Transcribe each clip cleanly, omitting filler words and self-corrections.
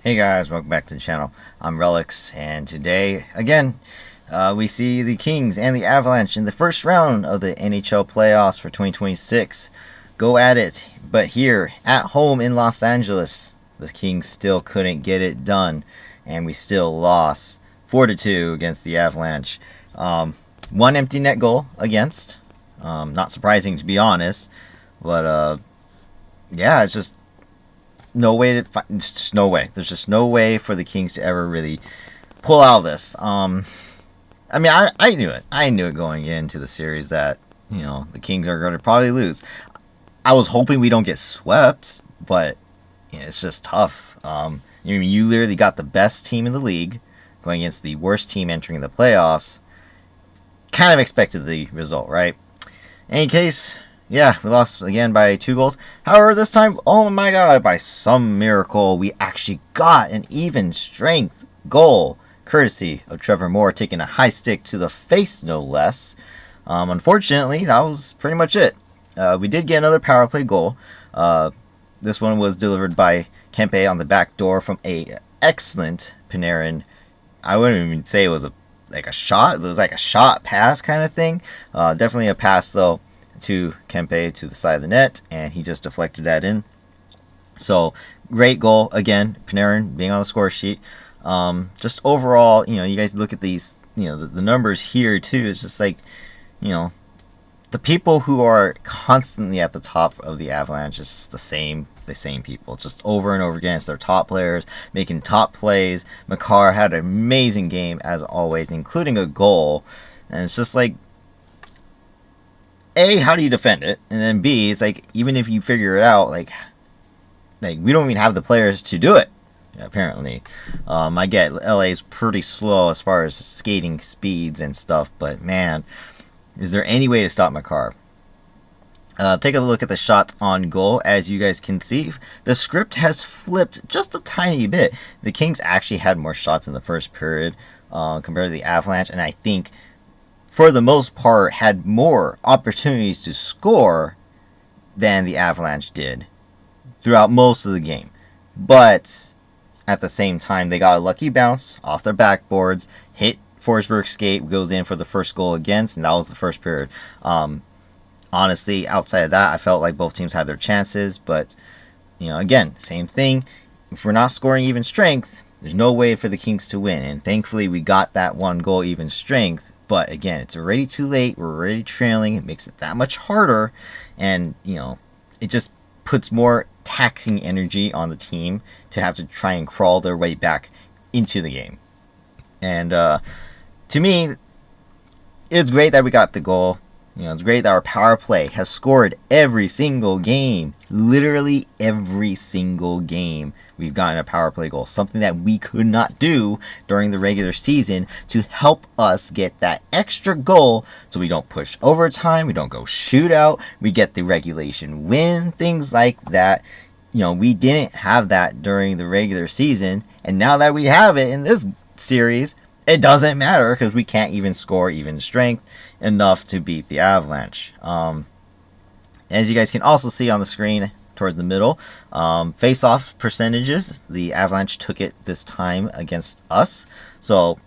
Hey guys, welcome back to the channel. I'm Relics, and today, again, we see the Kings and the Avalanche in the first round of the NHL playoffs for 2026. Go at it, but here, at home in Los Angeles, the Kings still couldn't get it done, and we still lost 4-2 against the Avalanche. One empty net goal against, not surprising to be honest, but yeah, it's just no way to find. It's just no way. There's just no way for the Kings to ever really pull out of this. I knew it. I knew it going into the series that the Kings are going to probably lose. I was hoping we don't get swept, but it's just tough. You literally got the best team in the league going against the worst team entering the playoffs. Kind of expected the result, right? In any case. Yeah, we lost again by 2 goals. However, this time, oh my god, by some miracle, we actually got an even strength goal, courtesy of Trevor Moore taking a high stick to the face, no less. Unfortunately, that was pretty much it. We did get another power play goal. This one was delivered by Kempe on the back door from a excellent Panarin. I wouldn't even say it was like a shot. It was like a shot pass kind of thing. Definitely a pass, though, to Kempe to the side of the net, and he just deflected that in. So great goal again, Panarin being on the score sheet. Just overall, you guys look at these, the numbers here too. It's just like, the people who are constantly at the top of the Avalanche is the same people, just over and over again. It's their top players making top plays. Makar had an amazing game as always, including a goal, and it's just like, A, how do you defend it? And then B, it's like, even if you figure it out, like we don't even have the players to do it, apparently. I get LA's pretty slow as far as skating speeds and stuff, but man, is there any way to stop Makar? Take a look at the shots on goal. As you guys can see, the script has flipped just a tiny bit. The Kings actually had more shots in the first period compared to the Avalanche, and I think for the most part, had more opportunities to score than the Avalanche did throughout most of the game. But at the same time, they got a lucky bounce off their backboards, hit Forsberg's skate, goes in for the first goal against, and that was the first period. Honestly, outside of that, I felt like both teams had their chances, but again, same thing. If we're not scoring even strength, there's no way for the Kings to win, and thankfully we got that one goal even strength. But again, it's already too late. We're already trailing. It makes it that much harder. And, it just puts more taxing energy on the team to have to try and crawl their way back into the game. And to me, it's great that we got the goal. It's great that our power play has scored every single game. Literally every single game we've gotten a power play goal. Something that we could not do during the regular season to help us get that extra goal so we don't push overtime, we don't go shootout, we get the regulation win, things like that. We didn't have that during the regular season, and now that we have it in this series, it doesn't matter because we can't even score even strength enough to beat the Avalanche. As you guys can also see on the screen towards the middle, face-off percentages, the Avalanche took it this time against us. So,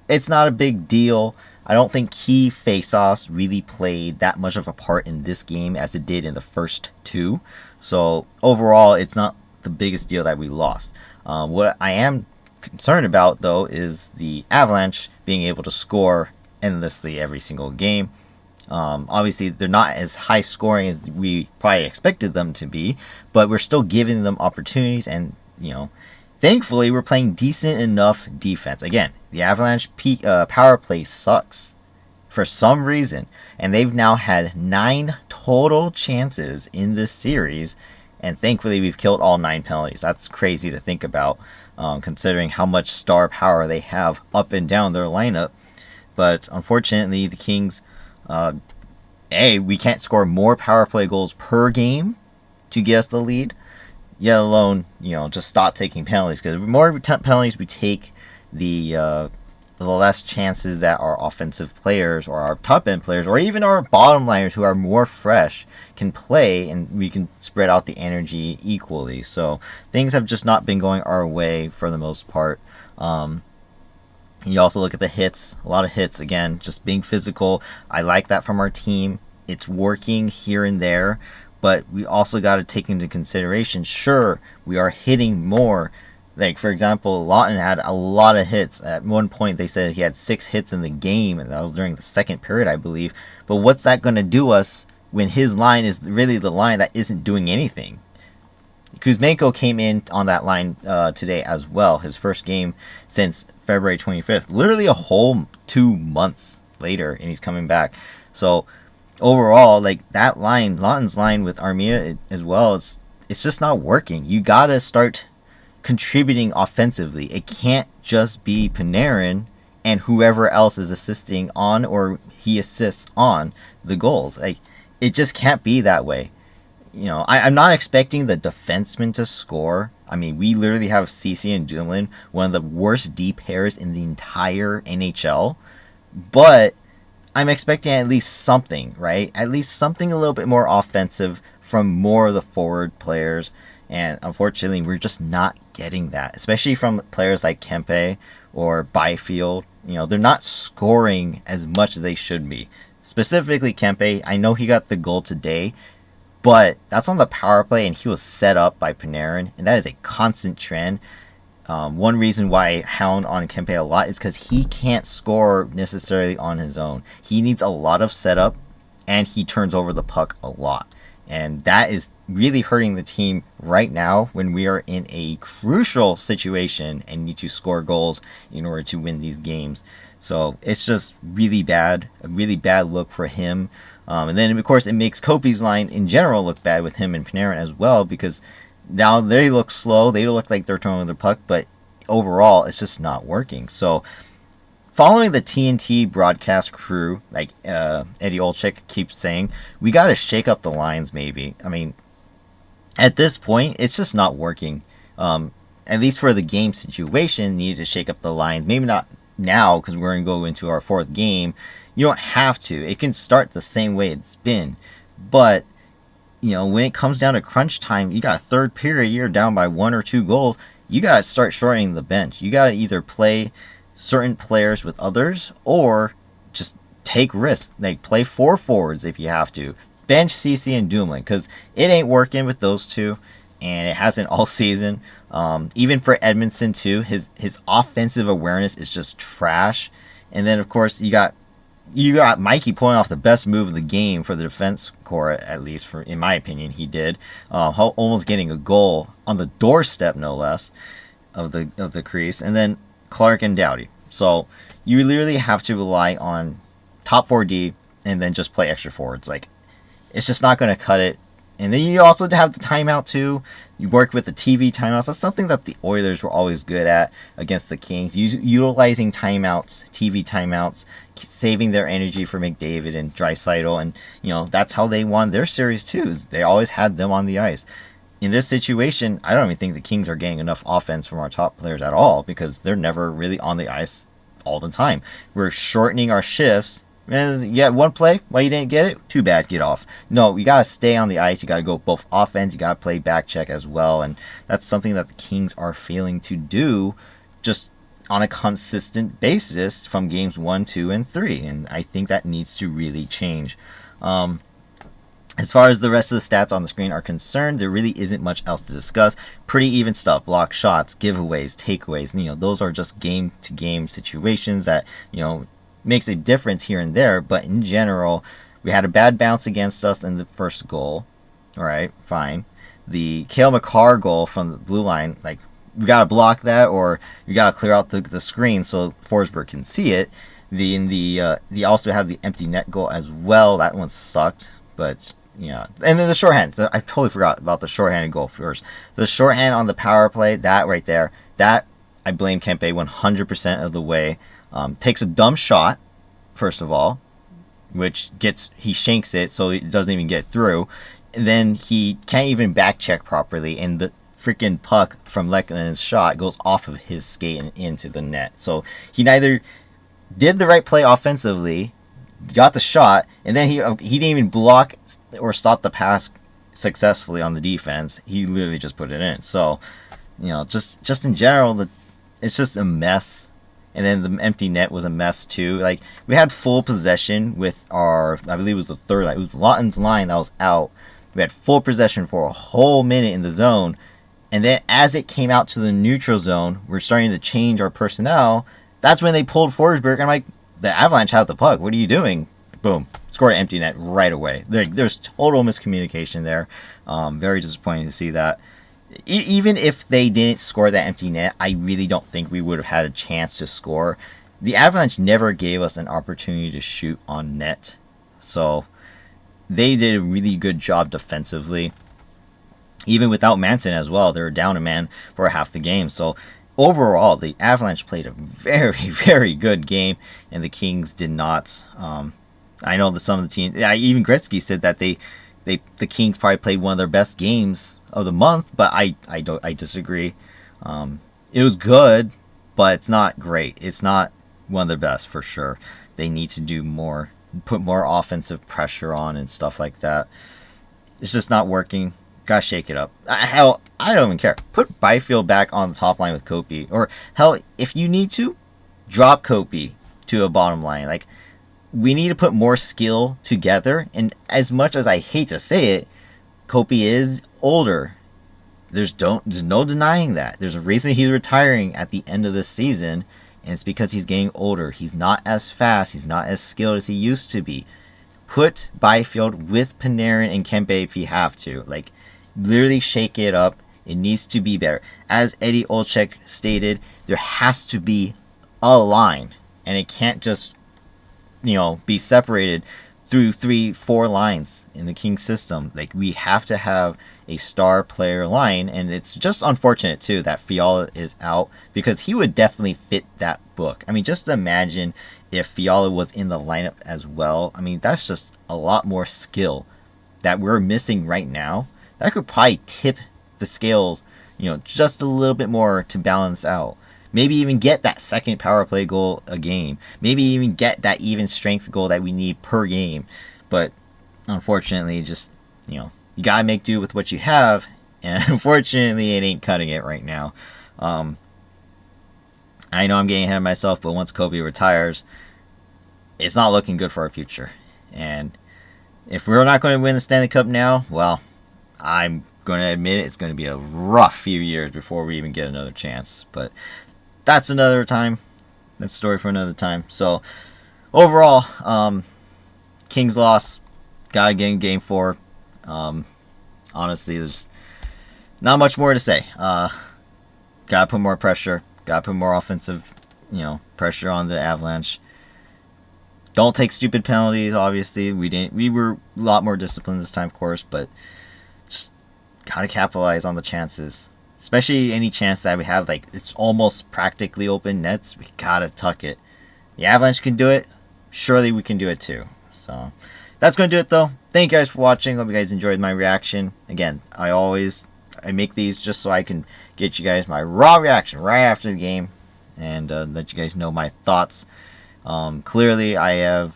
it's not a big deal. I don't think key face-offs really played that much of a part in this game as it did in the first 2. So, overall, it's not the biggest deal that we lost. What I am concerned about, though, is the Avalanche being able to score endlessly every single game. Obviously, they're not as high scoring as we probably expected them to be, but we're still giving them opportunities, and thankfully, we're playing decent enough defense. Again, the Avalanche power play sucks for some reason, and they've now had 9 total chances in this series, and thankfully, we've killed all 9 penalties. That's crazy to think about, considering how much star power they have up and down their lineup. But unfortunately, the Kings, we can't score more power play goals per game to get us the lead, yet alone, just stop taking penalties. Because the more penalties we take, the the less chances that our offensive players or our top end players or even our bottom liners who are more fresh can play, and we can spread out the energy equally. So things have just not been going our way for the most part. You also look at the hits, a lot of hits again, just being physical. I like that from our team. It's working here and there, but we also got to take into consideration, sure, we are hitting more. Like, for example, Lawton had a lot of hits. At one point, they said he had 6 hits in the game, and that was during the second period, I believe. But what's that going to do us when his line is really the line that isn't doing anything? Kuzmenko came in on that line today as well. His first game since February 25th. Literally a whole 2 months later, and he's coming back. So, overall, like, that line, Lawton's line with Armia as well, it's just not working. You got to start contributing offensively. It can't just be Panarin and whoever else is assisting on or he assists on the goals. Like, it just can't be that way. You know, I'm not expecting the defenseman to score. I mean, we literally have CC and Dumoulin, one of the worst D pairs in the entire NHL. But I'm expecting at least something, right? At least something a little bit more offensive from more of the forward players. And unfortunately, we're just not getting that, especially from players like Kempe or Byfield. You know, they're not scoring as much as they should be. Specifically, Kempe, I know he got the goal today, but that's on the power play, and he was set up by Panarin, and that is a constant trend. One reason why I hound on Kempe a lot is because he can't score necessarily on his own. He needs a lot of setup, and he turns over the puck a lot. And that is really hurting the team right now when we are in a crucial situation and need to score goals in order to win these games. So it's just really bad, a really bad look for him. And then, of course, it makes Kopi's line in general look bad with him and Panarin as well, because now they look slow. They look like they're throwing the puck, but overall, it's just not working. So following the TNT broadcast crew, like Eddie Olczyk keeps saying, we got to shake up the lines maybe. I mean, at this point, it's just not working. At least for the game situation, needed to shake up the lines. Maybe not now because we're going to go into our 4th game. You don't have to. It can start the same way it's been. But, you know, when it comes down to crunch time, you got a 3rd period, you're down by 1 or 2 goals. You got to start shortening the bench. You got to either play certain players with others or just take risks. Like, play 4 forwards if you have to. Bench CC and Dumoulin because it ain't working with those two, and it hasn't all season. Even for Edmondson too, his offensive awareness is just trash. And then of course you got Mikey pulling off the best move of the game for the defense core, at least for in my opinion he did, almost getting a goal on the doorstep no less of the crease. And then Clark and Doughty. So you literally have to rely on top 4D and then just play extra forwards. Like, it's just not going to cut it. And then you also have the timeout too. You work with the TV timeouts. That's something that the Oilers were always good at against the Kings. Utilizing timeouts, TV timeouts, saving their energy for McDavid and Draisaitl. And, you know, that's how they won their series too. They always had them on the ice. In this situation, I don't even think the Kings are getting enough offense from our top players at all because they're never really on the ice all the time. We're shortening our shifts. You got one play, why you didn't get it? Too bad, get off. No, you got to stay on the ice. You got to go both offense. You got to play back check as well. And that's something that the Kings are failing to do just on a consistent basis from games 1, 2, and 3. And I think that needs to really change. As far as the rest of the stats on the screen are concerned, there really isn't much else to discuss. Pretty even stuff. Block shots, giveaways, takeaways. You know, those are just game-to-game situations that, you know, makes a difference here and there. But in general, we had a bad bounce against us in the first goal. All right, fine. The Cale Makar goal from the blue line, like, we got to block that or we got to clear out the screen so Forsberg can see it. You also have the empty net goal as well. That one sucked, but yeah. And then the shorthand. I totally forgot about the shorthanded goal first. The shorthand on the power play, that right there, that I blame Kempe 100% of the way. Takes a dumb shot, first of all, which he shanks it so it doesn't even get through. And then he can't even back check properly, and the freaking puck from Lekkonen's shot goes off of his skate and into the net. So he neither did the right play offensively, got the shot, and then he didn't even block or stop the pass successfully on the defense. He literally just put it in. So, just in general, it's just a mess. And then the empty net was a mess too. Like, we had full possession with our, I believe it was the third line. It was Lawton's line that was out. We had full possession for a whole minute in the zone. And then as it came out to the neutral zone, we're starting to change our personnel. That's when they pulled Forsberg. I'm like, the Avalanche have the puck. What are you doing? Boom. Scored an empty net right away. There's total miscommunication there. Very disappointing to see that. Even if they didn't score that empty net, I really don't think we would have had a chance to score. The Avalanche never gave us an opportunity to shoot on net. So they did a really good job defensively. Even without Manson as well, they were down a man for half the game. So overall, the Avalanche played a very, very good game, and the Kings did not. I know that some of the teams, even Gretzky said that the Kings probably played one of their best games of the month, but I disagree. It was good, but it's not great. It's not one of their best for sure. They need to do more, put more offensive pressure on and stuff like that. It's just not working. Gotta shake it up. Hell, I don't even care. Put Byfield back on the top line with Kopi, or hell, if you need to, drop Kopi to a bottom line. Like, we need to put more skill together. And as much as I hate to say it, Kopi is older. There's no denying that. There's a reason he's retiring at the end of this season, and it's because he's getting older. He's not as fast. He's not as skilled as he used to be. Put Byfield with Panarin and Kempe if you have to. Like, literally shake it up. It needs to be better. As Eddie Olczyk stated, there has to be a line, and it can't just be separated through 3-4 lines in the King system. Like, we have to have a star player line, and it's just unfortunate too that Fiala is out, because he would definitely fit that book. I mean, just imagine if Fiala was in the lineup as well. I mean, that's just a lot more skill that we're missing right now. That could probably tip the scales, just a little bit more to balance out. Maybe even get that second power play goal a game. Maybe even get that even strength goal that we need per game. But unfortunately, just, you gotta make do with what you have. And unfortunately, it ain't cutting it right now. I know I'm getting ahead of myself, but once Kobe retires, it's not looking good for our future. And if we're not going to win the Stanley Cup now, well, I'm going to admit it's going to be a rough few years before we even get another chance. But that's another time. That's a story for another time. So, overall, Kings lost. Gotta get in game 4. Honestly, there's not much more to say. Gotta put more pressure. Gotta put more offensive, pressure on the Avalanche. Don't take stupid penalties, obviously. We were a lot more disciplined this time, of course, but just gotta capitalize on the chances. Especially any chance that we have, like, it's almost practically open nets, we gotta tuck it. The Avalanche can do it. Surely we can do it too. So, that's going to do it, though. Thank you guys for watching. Hope you guys enjoyed my reaction. Again, I make these just so I can get you guys my raw reaction right after the game and let you guys know my thoughts. Clearly, I'm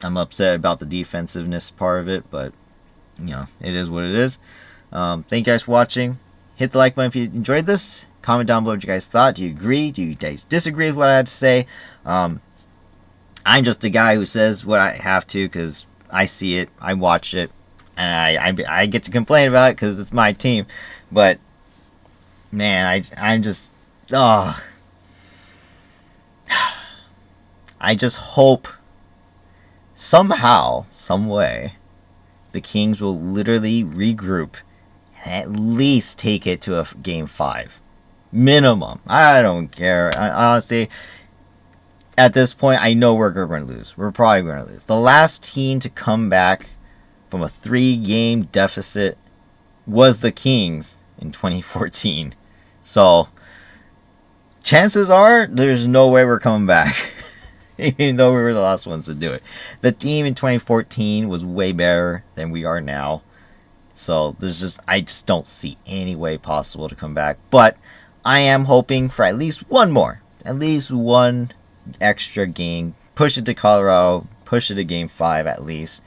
upset about the defensiveness part of it, but, it is what it is. Thank you guys for watching. Hit the like button if you enjoyed this. Comment down below what you guys thought. Do you agree? Do you guys disagree with what I had to say? I'm just a guy who says what I have to because I see it, I watch it, and I get to complain about it because it's my team. But, man, I'm just... I just hope somehow, some way, the Kings will literally regroup and at least take it to a game 5. Minimum. I don't care. Honestly, at this point, I know we're going to lose. We're probably going to lose. The last team to come back from a 3-game deficit was the Kings in 2014. So, chances are, there's no way we're coming back. Even though we were the last ones to do it. The team in 2014 was way better than we are now. So, I just don't see any way possible to come back. But, I am hoping for at least one more. At least one extra game. Push it to Colorado. Push it to Game 5 at least.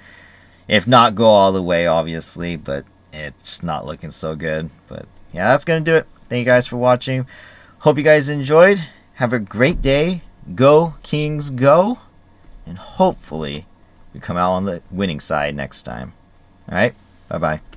If not, go all the way, obviously. But it's not looking so good. But yeah, that's going to do it. Thank you guys for watching. Hope you guys enjoyed. Have a great day. Go, Kings, go. And hopefully we come out on the winning side next time. Alright? Bye-bye.